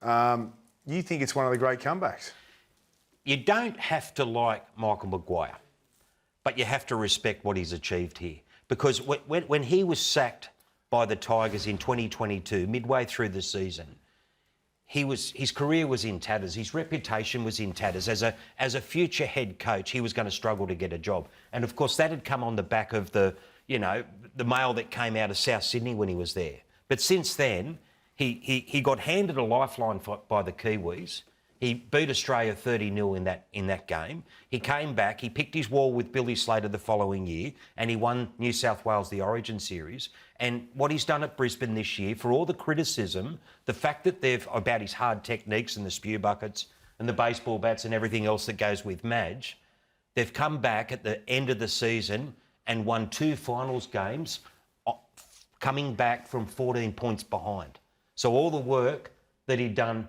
You think it's one of the great comebacks? You don't have to like Michael Maguire, but you have to respect what he's achieved here. Because when he was sacked by the Tigers in 2022, midway through the season, his career was in tatters. His reputation was in tatters. As a future head coach, he was going to struggle to get a job. And of course, that had come on the back of the mail that came out of South Sydney when he was there. But since then, he got handed a lifeline by the Kiwis. He beat Australia 30-0 in that game. He came back, he picked his wall with Billy Slater the following year, and he won New South Wales the Origin Series. And what he's done at Brisbane this year, for all the criticism, the fact that about his hard techniques and the spew buckets and the baseball bats and everything else that goes with Madge, they've come back at the end of the season and won 2 finals games, coming back from 14 points behind. So all the work that he'd done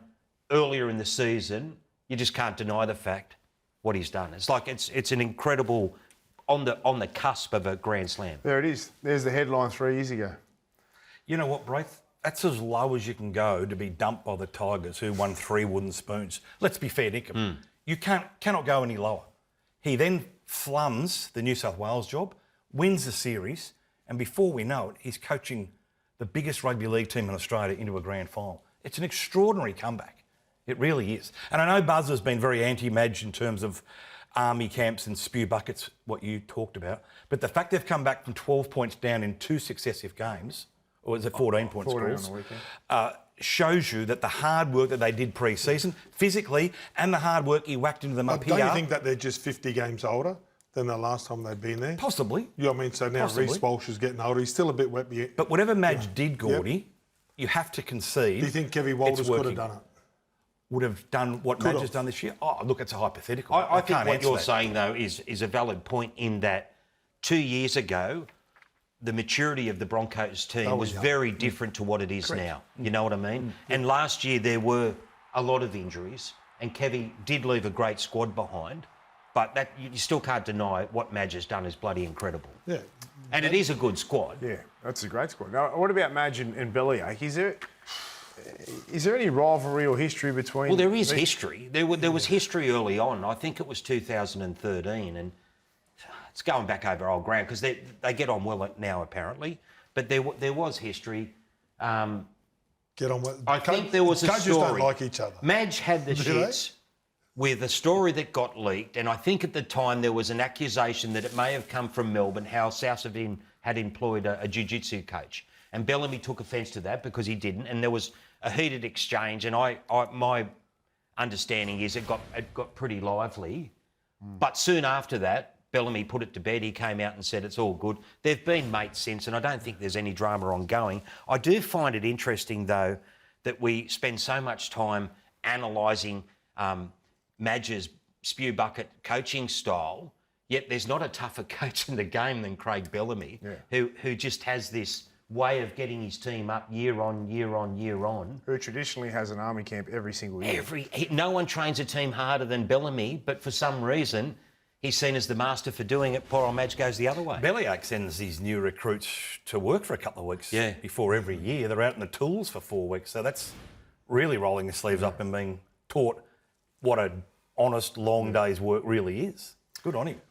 earlier in the season, you just can't deny the fact what he's done. It's like it's an incredible, on the cusp of a Grand Slam. There it is. There's the headline 3 years ago. You know what, Braith? That's as low as you can go to be dumped by the Tigers, who won 3 wooden spoons. Let's be fair, Nickham. You cannot go any lower. He then flums the New South Wales job, wins the series, and before we know it, he's coaching the biggest rugby league team in Australia into a grand final. It's an extraordinary comeback. It really is. And I know Buzz has been very anti-Madge in terms of army camps and spew buckets, what you talked about. But the fact they've come back from 12 points down in 2 successive games, or is it 14 points? 14 on the weekend. Shows you that the hard work that they did pre-season, physically, and the hard work he whacked into them up here. Don't you think that they're just 50 games older than the last time they've been there? Possibly. You know what I mean? So now Reece Walsh is getting older. He's still a bit wet. But whatever Madge did, Gordy, you have to concede. Do you think Kevin Walters could have done it? Would have done what Madge has done this year? Oh, look, it's a hypothetical. I think what you're saying, though, is a valid point in that 2 years ago, the maturity of the Broncos team was very different to what it is now. You know what I mean? And last year there were a lot of injuries, and Kevy did leave a great squad behind, but that you still can't deny what Madge has done is bloody incredible. Yeah. And it is a good squad. Yeah, that's a great squad. Now, what about Madge and Bellyache? Is there any rivalry or history between... Well, there is history. There was history early on. I think it was 2013, and it's going back over old ground because they get on well now, apparently. But there was history. Get on well. I think there was a story. Coaches don't like each other. Madge had the shits with a story that got leaked, and I think at the time there was an accusation that it may have come from Melbourne, how Southside had employed a jiu-jitsu coach. And Bellamy took offence to that because he didn't, and there was a heated exchange. And my understanding is it got pretty lively. But soon after that, Bellamy put it to bed. He came out and said it's all good. They've been mates since, and I don't think there's any drama ongoing. I do find it interesting, though, that we spend so much time analysing Madge's spew bucket coaching style, yet there's not a tougher coach in the game than Craig Bellamy, who just has this way of getting his team up year on, year on, year on. Who traditionally has an army camp every single year. No one trains a team harder than Bellamy, but for some reason, he's seen as the master for doing it. Poor old Madge goes the other way. Bellyache sends these new recruits to work for a couple of weeks before every year. They're out in the tools for 4 weeks. So that's really rolling the sleeves up and being taught what an honest, long day's work really is. Good on him.